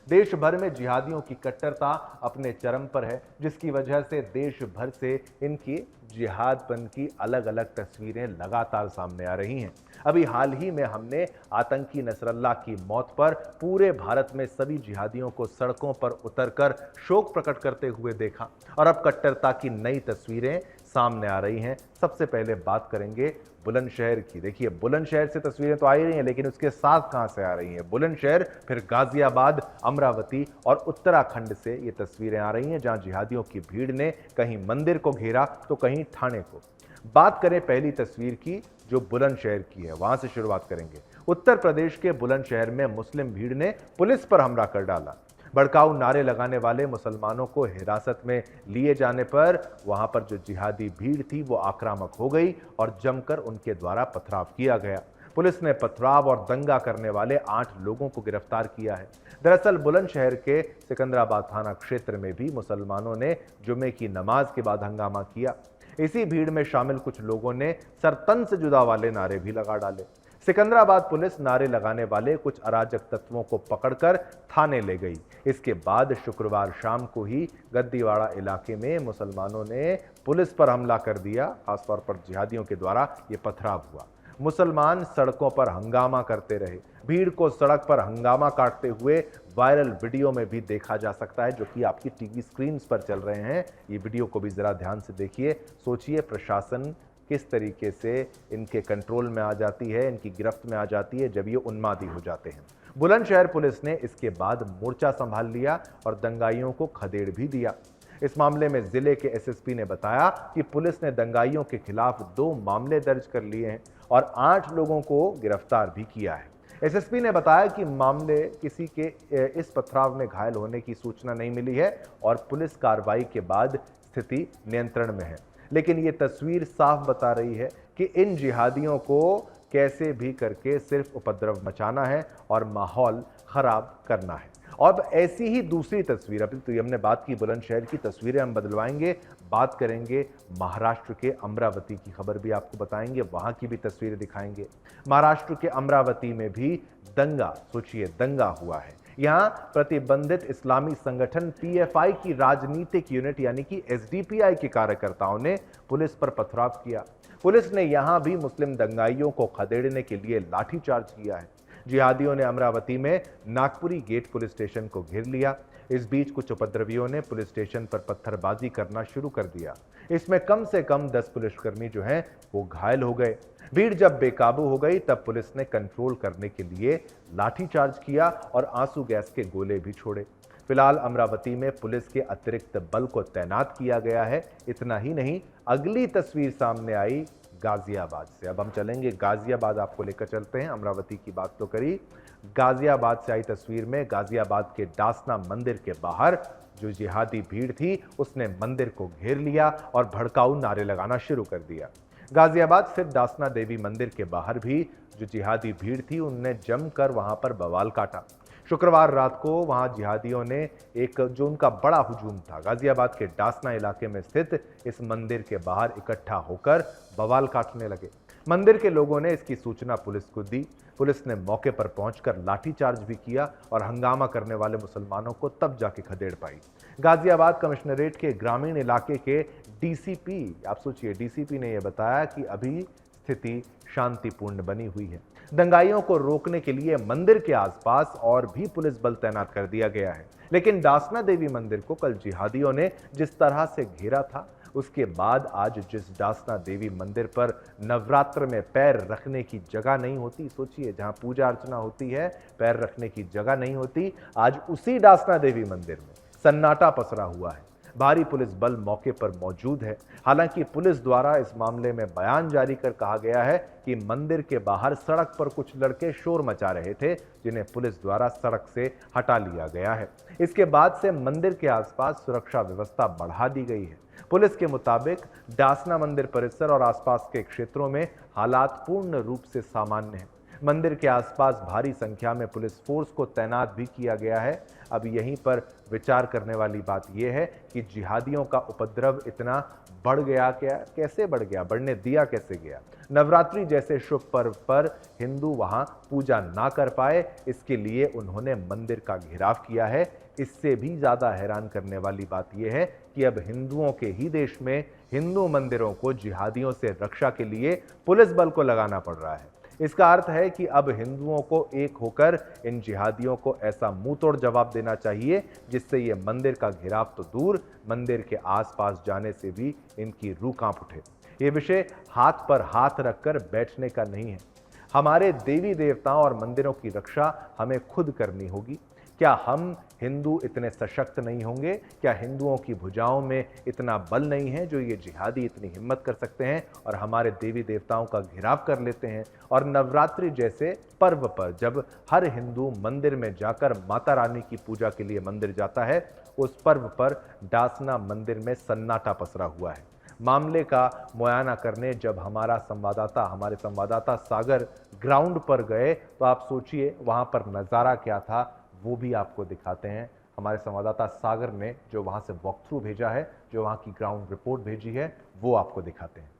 देश भर में जिहादियों की कट्टरता अपने चरम पर है, जिसकी वजह से देश भर से इनकी जिहादपन की अलग अलग तस्वीरें लगातार सामने आ रही हैं। अभी हाल ही में हमने आतंकी नसरल्ला की मौत पर पूरे भारत में सभी जिहादियों को सड़कों पर उतरकर शोक प्रकट करते हुए देखा और अब कट्टरता की नई तस्वीरें सामने आ रही हैं। सबसे पहले बात करेंगे बुलंदशहर की। देखिए, बुलंदशहर से तस्वीरें तो आ ही रही हैं, लेकिन उसके साथ कहां से आ रही हैं? बुलंदशहर, फिर गाजियाबाद, अमरावती और उत्तराखंड से ये तस्वीरें आ रही हैं, जहां जिहादियों की भीड़ ने कहीं मंदिर को घेरा तो कहीं थाने को। बात करें पहली तस्वीर की, जो बुलंदशहर की है, वहां से शुरुआत करेंगे। उत्तर प्रदेश के बुलंदशहर में मुस्लिम भीड़ ने पुलिस पर हमला कर डाला। भड़काऊ नारे लगाने वाले मुसलमानों को हिरासत में लिए जाने पर वहां पर जो जिहादी भीड़ थी वो आक्रामक हो गई और जमकर उनके द्वारा पथराव किया गया। पुलिस ने पथराव और दंगा करने वाले 8 लोगों को गिरफ्तार किया है। दरअसल बुलंदशहर के सिकंदराबाद थाना क्षेत्र में भी मुसलमानों ने जुमे की नमाज के बाद हंगामा किया। इसी भीड़ में शामिल कुछ लोगों ने सरतन से जुदा वाले नारे भी लगा डाले। सिकंदराबाद पुलिस नारे लगाने वाले कुछ अराजक तत्वों को पकड़कर थाने ले गई। इसके बाद शुक्रवार शाम को ही गद्दीवाड़ा इलाके में मुसलमानों ने पुलिस पर हमला कर दिया। खासतौर पर जिहादियों के द्वारा यह पथराव हुआ। मुसलमान सड़कों पर हंगामा करते रहे। भीड़ को सड़क पर हंगामा काटते हुए वायरल वीडियो में भी देखा जा सकता है, जो कि आपकी टीवी स्क्रीन पर चल रहे हैं। ये वीडियो को भी जरा ध्यान से देखिए। सोचिए प्रशासन किस तरीके से इनके कंट्रोल में आ जाती है, इनकी गिरफ्त में आ जाती है जब ये उन्मादी हो जाते हैं। बुलंदशहर पुलिस ने इसके बाद मोर्चा संभाल लिया और दंगाइयों को खदेड़ भी दिया। इस मामले में जिले के एसएसपी ने बताया कि पुलिस ने दंगाइयों के खिलाफ 2 मामले दर्ज कर लिए हैं और 8 लोगों को गिरफ्तार भी किया है। एसएसपी ने बताया कि मामले किसी के इस पथराव में घायल होने की सूचना नहीं मिली है और पुलिस कार्रवाई के बाद स्थिति नियंत्रण में है। लेकिन ये तस्वीर साफ बता रही है कि इन जिहादियों को कैसे भी करके सिर्फ उपद्रव मचाना है और माहौल खराब करना है। और ऐसी ही दूसरी तस्वीर, अभी तो हमने बात की बुलंदशहर की, तस्वीरें हम बदलवाएंगे, बात करेंगे महाराष्ट्र के अमरावती की खबर भी आपको बताएंगे, वहां की भी तस्वीरें दिखाएंगे। महाराष्ट्र के अमरावती में भी दंगा, सोचिए दंगा हुआ है। यहां प्रतिबंधित इस्लामी संगठन पीएफआई की राजनीतिक यूनिट यानी कि एसडीपीआई के कार्यकर्ताओं ने पुलिस पर पथराव किया। पुलिस ने यहां भी मुस्लिम दंगाइयों को खदेड़ने के लिए लाठीचार्ज किया है। जिहादियों ने अमरावती में नागपुरी गेट पुलिस स्टेशन को घेर लिया। इस बीच कुछ उपद्रवियों ने पुलिस स्टेशन पर पत्थरबाजी करना शुरू कर दिया। इसमें कम से कम 10 पुलिसकर्मी जो हैं वो घायल हो गए। भीड़ जब बेकाबू हो गई तब पुलिस ने कंट्रोल करने के लिए लाठीचार्ज किया और आंसू गैस के गोले भी छोड़े। फिलहाल अमरावती में पुलिस के अतिरिक्त बल को तैनात किया गया है। इतना ही नहीं, अगली तस्वीर सामने आई गाजियाबाद से। अब हम चलेंगे गाजियाबाद, आपको लेकर चलते हैं। अमरावती की बात तो करी, गाजियाबाद से आई तस्वीर में गाजियाबाद के डासना मंदिर के बाहर जो जिहादी भीड़ थी उसने मंदिर को घेर लिया और भड़काऊ नारे लगाना शुरू कर दिया। गाजियाबाद स्थित दासना देवी मंदिर के बाहर भी जो जिहादी भीड़ थी उनने जमकर वहां पर बवाल काटा। शुक्रवार रात को वहां जिहादियों ने एक जो उनका बड़ा हुजूम था, गाजियाबाद के डासना इलाके में स्थित इस मंदिर के बाहर इकट्ठा होकर बवाल काटने लगे। मंदिर के लोगों ने इसकी सूचना पुलिस को दी। पुलिस ने मौके पर पहुंचकर लाठीचार्ज भी किया और हंगामा करने वाले मुसलमानों को तब जाके खदेड़ पाई। गाजियाबाद कमिश्नरेट के ग्रामीण इलाके के डीसीपी, आप सोचिए, डीसीपी ने यह बताया कि अभी स्थिति शांतिपूर्ण बनी हुई है। दंगाइयों को रोकने के लिए मंदिर के आसपास और भी पुलिस बल तैनात कर दिया गया है। लेकिन दासना देवी मंदिर को कल जिहादियों ने जिस तरह से घेरा था, उसके बाद आज जिस दासना देवी मंदिर पर नवरात्र में पैर रखने की जगह नहीं होती, सोचिए जहां पूजा अर्चना होती है पैर रखने की जगह नहीं होती, आज उसी दासना देवी मंदिर में सन्नाटा पसरा हुआ है। भारी पुलिस बल मौके पर मौजूद है। हालांकि पुलिस द्वारा इस मामले में बयान जारी कर कहा गया है कि मंदिर के बाहर सड़क पर कुछ लड़के शोर मचा रहे थे, जिन्हें पुलिस द्वारा सड़क से हटा लिया गया है। इसके बाद से मंदिर के आसपास सुरक्षा व्यवस्था बढ़ा दी गई है। पुलिस के मुताबिक दासना मंदिर परिसर और आसपास के क्षेत्रों में हालात पूर्ण रूप से सामान्य है। मंदिर के आसपास भारी संख्या में पुलिस फोर्स को तैनात भी किया गया है। अब यहीं पर विचार करने वाली बात यह है कि जिहादियों का उपद्रव इतना बढ़ गया, क्या कैसे बढ़ गया, बढ़ने दिया कैसे गया? नवरात्रि जैसे शुभ पर्व पर हिंदू वहां पूजा ना कर पाए, इसके लिए उन्होंने मंदिर का घेराव किया है। इससे भी ज्यादा हैरान करने वाली बात यह है कि अब हिंदुओं के ही देश में हिंदू मंदिरों को जिहादियों से रक्षा के लिए पुलिस बल को लगाना पड़ रहा है। इसका अर्थ है कि अब हिंदुओं को एक होकर इन जिहादियों को ऐसा मुंह तोड़ जवाब देना चाहिए जिससे ये मंदिर का घेराव तो दूर, मंदिर के आसपास जाने से भी इनकी रूह कांप उठे। ये विषय हाथ पर हाथ रखकर बैठने का नहीं है। हमारे देवी देवताओं और मंदिरों की रक्षा हमें खुद करनी होगी। क्या हम हिंदू इतने सशक्त नहीं होंगे? क्या हिंदुओं की भुजाओं में इतना बल नहीं है जो ये जिहादी इतनी हिम्मत कर सकते हैं और हमारे देवी देवताओं का घेराव कर लेते हैं? और नवरात्रि जैसे पर्व पर जब हर हिंदू मंदिर में जाकर माता रानी की पूजा के लिए मंदिर जाता है, उस पर्व पर डासना मंदिर में सन्नाटा पसरा हुआ है। मामले का मुआयना करने जब हमारे संवाददाता सागर ग्राउंड पर गए तो आप सोचिए वहां पर नजारा क्या था, वो भी आपको दिखाते हैं। हमारे संवाददाता सागर ने जो वहां से वॉक थ्रू भेजा है, जो वहां की ग्राउंड रिपोर्ट भेजी है, वो आपको दिखाते हैं।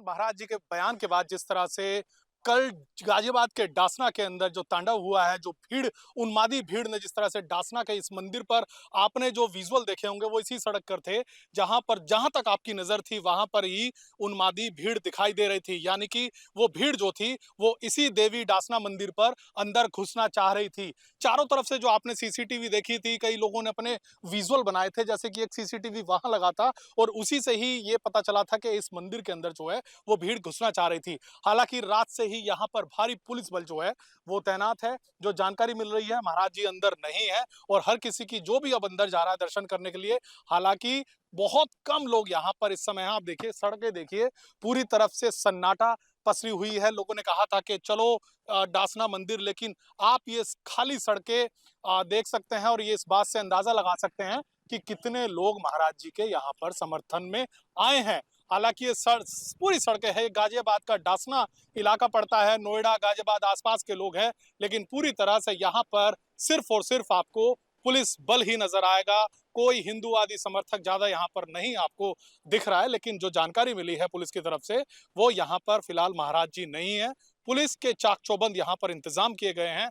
महाराज जी के बयान के बाद जिस तरह से कल गाजियाबाद के डासना के अंदर जो तांडव हुआ है, जो भीड़, उन्मादी भीड़ ने जिस तरह से डासना के इस मंदिर पर, आपने जो विजुअल देखे होंगे वो इसी सड़क पर थे जहां तक आपकी नजर थी वहां पर ही उन्मादी भीड़ दिखाई दे रही थी। यानी कि वो भीड़ जो थी वो इसी देवी डासना मंदिर पर अंदर घुसना चाह रही थी। चारों तरफ से जो आपने सीसीटीवी देखी थी, कई लोगों ने अपने विजुअल बनाए थे, जैसे कि एक सीसीटीवी वहां लगा था और उसी से ही ये पता चला था कि इस मंदिर के अंदर जो है वो भीड़ घुसना चाह रही थी। हालांकि रात से ही यहाँ पर भारी पुलिस बल जो है वो तैनात है। जो जानकारी मिल रही है, महाराज जी अंदर नहीं है और हर किसी की जो भी अब अंदर जा रहा है दर्शन करने के लिए, हालांकि बहुत कम लोग यहाँ पर इस समय हैं। आप देखिए, सड़कें देखिए, पूरी तरफ से सन्नाटा पसरी हुई है। लोगों ने कहा था कि चलो डासना मंदिर, लेकिन आप ये खाली सड़कें देख सकते हैं और ये इस बात से अंदाजा लगा सकते हैं कि कितने लोग महाराज जी के यहाँ पर समर्थन में आए हैं। हालांकि ये पूरी सड़कें है, गाजियाबाद का डासना इलाका पड़ता है, नोएडा गाजियाबाद आसपास के लोग हैं, लेकिन पूरी तरह से यहाँ पर सिर्फ और सिर्फ आपको पुलिस बल ही नजर आएगा। कोई हिंदूवादी समर्थक ज्यादा यहाँ पर नहीं आपको दिख रहा है। लेकिन जो जानकारी मिली है पुलिस की तरफ से, वो यहाँ पर फिलहाल महाराज जी नहीं है। पुलिस के चाक चौबंद यहाँ पर इंतजाम किए गए हैं।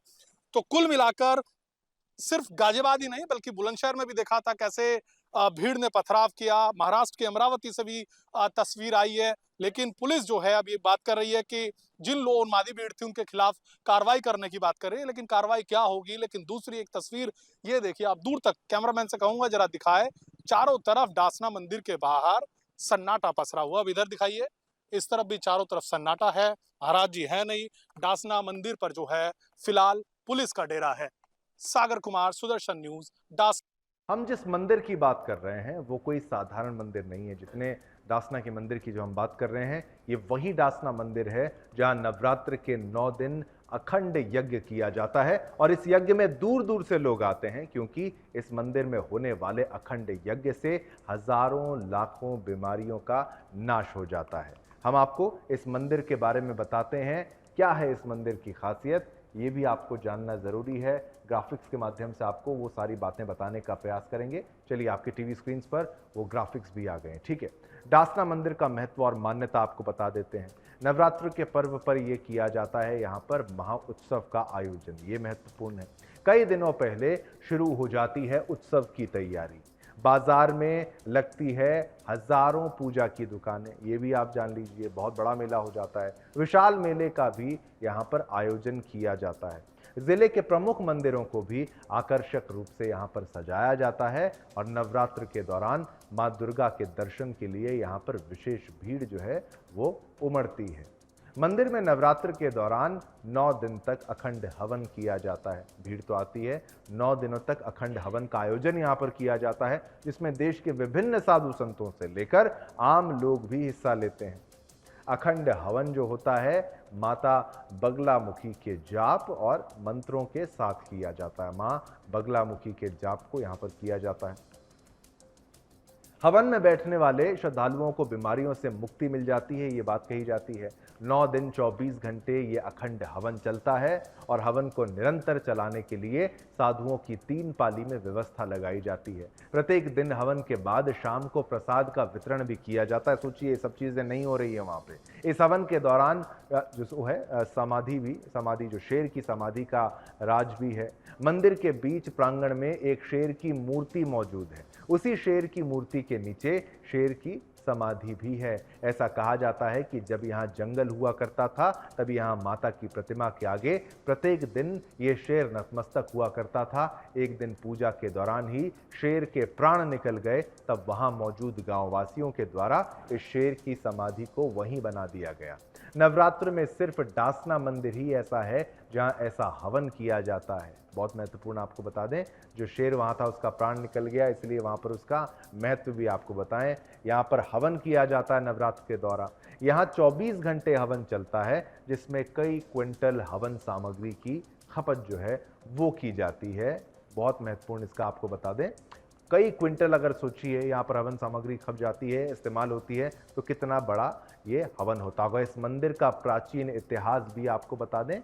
तो कुल मिलाकर सिर्फ गाजियाबाद ही नहीं बल्कि बुलंदशहर में भी देखा था कैसे भीड़ ने पथराव किया। महाराष्ट्र के अमरावती से भी तस्वीर आई है। लेकिन पुलिस जो है अब ये बात कर रही है कि जिन लोग उन्मादी भीड़ थी उनके खिलाफ कार्रवाई करने की बात कर रही है, लेकिन कार्रवाई क्या होगी। लेकिन दूसरी एक तस्वीर ये देखिए, आप दूर तक कैमरामैन से कहूंगा जरा दिखाए, चारों तरफ डासना मंदिर के बाहर सन्नाटा पसरा हुआ। अब इधर दिखाइए, इस तरफ भी चारों तरफ सन्नाटा है, महाराज जी है नहीं। डासना मंदिर पर जो है फिलहाल पुलिस का डेरा है। Sagar Kumar, Sudarshan news, dance. हम जिस मंदिर की बात कर रहे हैं वो कोई साधारण मंदिर नहीं है। जितने डासना के मंदिर की जो हम बात कर रहे हैं, ये वही डासना मंदिर है जहां नवरात्र के 9 दिन अखंड यज्ञ किया जाता है और इस यज्ञ में दूर दूर से लोग आते हैं, क्योंकि इस मंदिर में होने वाले अखंड यज्ञ से हजारों लाखों बीमारियों का नाश हो जाता है। हम आपको इस मंदिर के बारे में बताते हैं, क्या है इस मंदिर की खासियत, ये भी आपको जानना जरूरी है। ग्राफिक्स के माध्यम से आपको वो सारी बातें बताने का प्रयास करेंगे। चलिए, आपके टीवी स्क्रीन पर वो ग्राफिक्स भी आ गए, ठीक है। डासना मंदिर का महत्व और मान्यता आपको बता देते हैं। नवरात्र के पर्व पर यह किया जाता है यहाँ पर महा उत्सव का आयोजन, ये महत्वपूर्ण है। कई दिनों पहले शुरू हो जाती है उत्सव की तैयारी। बाजार में लगती है हजारों पूजा की दुकानें, ये भी आप जान लीजिए, बहुत बड़ा मेला हो जाता है। विशाल मेले का भी यहाँ पर आयोजन किया जाता है। जिले के प्रमुख मंदिरों को भी आकर्षक रूप से यहाँ पर सजाया जाता है और नवरात्र के दौरान मां दुर्गा के दर्शन के लिए यहाँ पर विशेष भीड़ जो है वो उमड़ती है। मंदिर में नवरात्र के दौरान 9 दिन तक अखंड हवन किया जाता है। भीड़ तो आती है, 9 दिनों तक अखंड हवन का आयोजन यहाँ पर किया जाता है, जिसमें देश के विभिन्न साधु संतों से लेकर आम लोग भी हिस्सा लेते हैं। अखंड हवन जो होता है माता बगलामुखी के जाप और मंत्रों के साथ किया जाता है। मां बगलामुखी के जाप को यहाँ पर किया जाता है। हवन में बैठने वाले श्रद्धालुओं को बीमारियों से मुक्ति मिल जाती है, ये बात कही जाती है। 9 दिन 24 घंटे ये अखंड हवन चलता है और हवन को निरंतर चलाने के लिए साधुओं की 3 पाली में व्यवस्था लगाई जाती है। प्रत्येक दिन हवन के बाद शाम को प्रसाद का वितरण भी किया जाता है। सोचिए, ये सब चीजें नहीं हो रही है वहां पे। इस हवन के दौरान जो है समाधि जो शेर की समाधि का राज भी है। मंदिर के बीच प्रांगण में एक शेर की मूर्ति मौजूद है। उसी शेर की मूर्ति के नीचे शेर की समाधि भी है। ऐसा कहा जाता है कि जब यहाँ जंगल हुआ करता था तब यहाँ माता की प्रतिमा के आगे प्रत्येक दिन ये शेर नतमस्तक हुआ करता था। एक दिन पूजा के दौरान ही शेर के प्राण निकल गए, तब वहाँ मौजूद गांववासियों के द्वारा इस शेर की समाधि को वहीं बना दिया गया। नवरात्र में सिर्फ डासना मंदिर ही ऐसा है जहाँ ऐसा हवन किया जाता है। बहुत महत्वपूर्ण आपको बता दें, जो शेर वहाँ था उसका प्राण निकल गया, इसलिए वहाँ पर उसका महत्व भी आपको बताएं। यहाँ पर हवन किया जाता है नवरात्र के दौरान। यहाँ 24 घंटे हवन चलता है, जिसमें कई क्विंटल हवन सामग्री की खपत जो है वो की जाती है। बहुत महत्वपूर्ण इसका आपको बता दें, कई क्विंटल अगर सोचिए यहाँ पर हवन सामग्री खप जाती है, इस्तेमाल होती है, तो कितना बड़ा ये हवन होता होगा। इस मंदिर का प्राचीन इतिहास भी आपको बता दें,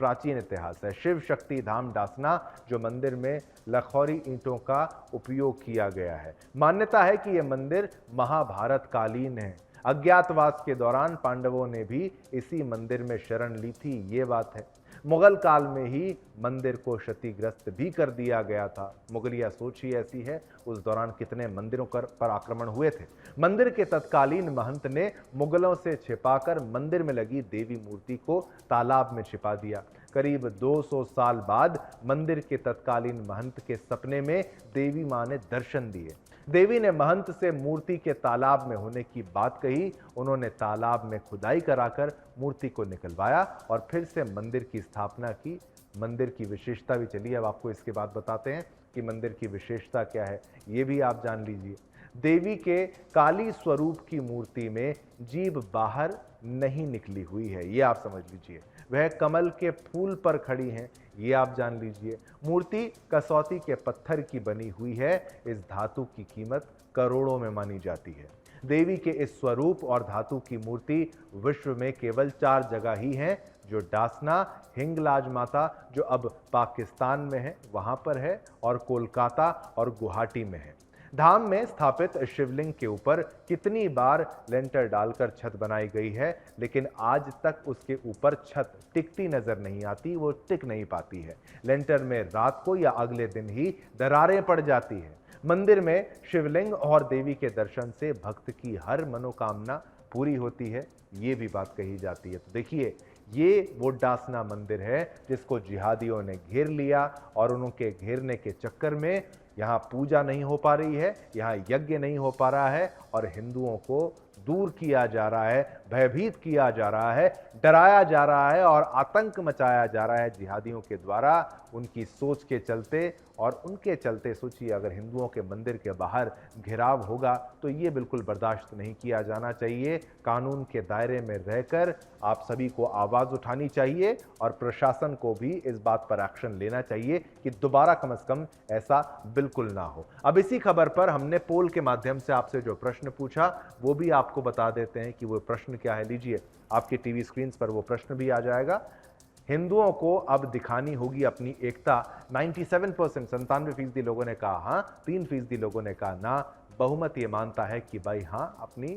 प्राचीन इतिहास है। शिव शक्ति धाम डासना जो मंदिर में लखौरी ईंटों का उपयोग किया गया है। मान्यता है कि यह मंदिर महाभारत कालीन है। अज्ञातवास के दौरान पांडवों ने भी इसी मंदिर में शरण ली थी, ये बात है। मुगल काल में ही मंदिर को क्षतिग्रस्त भी कर दिया गया था। मुगलिया सोच ही ऐसी है, उस दौरान कितने मंदिरों पर आक्रमण हुए थे। मंदिर के तत्कालीन महंत ने मुगलों से छिपाकर मंदिर में लगी देवी मूर्ति को तालाब में छिपा दिया। करीब 200 साल बाद मंदिर के तत्कालीन महंत के सपने में देवी मां ने दर्शन दिए। देवी ने महंत से मूर्ति के तालाब में होने की बात कही। उन्होंने तालाब में खुदाई कराकर मूर्ति को निकलवाया और फिर से मंदिर की स्थापना की। मंदिर की विशेषता भी, चलिए अब आपको इसके बाद बताते हैं कि मंदिर की विशेषता क्या है, ये भी आप जान लीजिए। देवी के काली स्वरूप की मूर्ति में जीभ बाहर नहीं निकली हुई है, ये आप समझ लीजिए। वह कमल के फूल पर खड़ी हैं, ये आप जान लीजिए। मूर्ति कसौती के पत्थर की बनी हुई है। इस धातु की कीमत करोड़ों में मानी जाती है। देवी के इस स्वरूप और धातु की मूर्ति विश्व में केवल 4 जगह ही हैं, जो डासना, हिंगलाज माता जो अब पाकिस्तान में है वहां पर है, और कोलकाता और गुवाहाटी में है। धाम में स्थापित शिवलिंग के ऊपर कितनी बार लेंटर डालकर छत बनाई गई है, लेकिन आज तक उसके ऊपर छत टिकती नजर नहीं आती, वो टिक नहीं पाती है। लेंटर में रात को या अगले दिन ही दरारें पड़ जाती है। मंदिर में शिवलिंग और देवी के दर्शन से भक्त की हर मनोकामना पूरी होती है, ये भी बात कही जाती है। तो देखिए, ये वो डासना मंदिर है जिसको जिहादियों ने घेर लिया, और उनके घेरने के चक्कर में यहाँ पूजा नहीं हो पा रही है, यहाँ यज्ञ नहीं हो पा रहा है, और हिंदुओं को दूर किया जा रहा है, भयभीत किया जा रहा है, डराया जा रहा है और आतंक मचाया जा रहा है जिहादियों के द्वारा, उनकी सोच के चलते। और उनके चलते सोचिए, अगर हिंदुओं के मंदिर के बाहर घेराव होगा तो ये बिल्कुल बर्दाश्त नहीं किया जाना चाहिए। कानून के दायरे में रहकर आप सभी को आवाज़ उठानी चाहिए और प्रशासन को भी इस बात पर एक्शन लेना चाहिए कि दोबारा कम से कम ऐसा बिल्कुल ना हो। अब इसी खबर पर हमने पोल के माध्यम से आपसे जो प्रश्न पूछा वो भी आपको बता देते हैं कि वो प्रश्न क्या है। लीजिए, आपकी टीवी स्क्रीन पर वो प्रश्न भी आ जाएगा। हिंदुओं को अब दिखानी होगी अपनी एकता। 97% 97% लोगों ने कहा हाँ, 3% लोगों ने कहा ना। बहुमत ये मानता है कि भाई हाँ, अपनी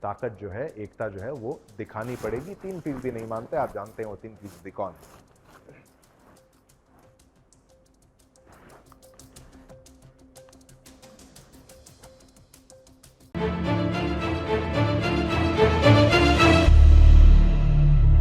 ताकत जो है, एकता जो है वो दिखानी पड़ेगी। 3% नहीं मानते, आप जानते हैं वो 3% कौन है।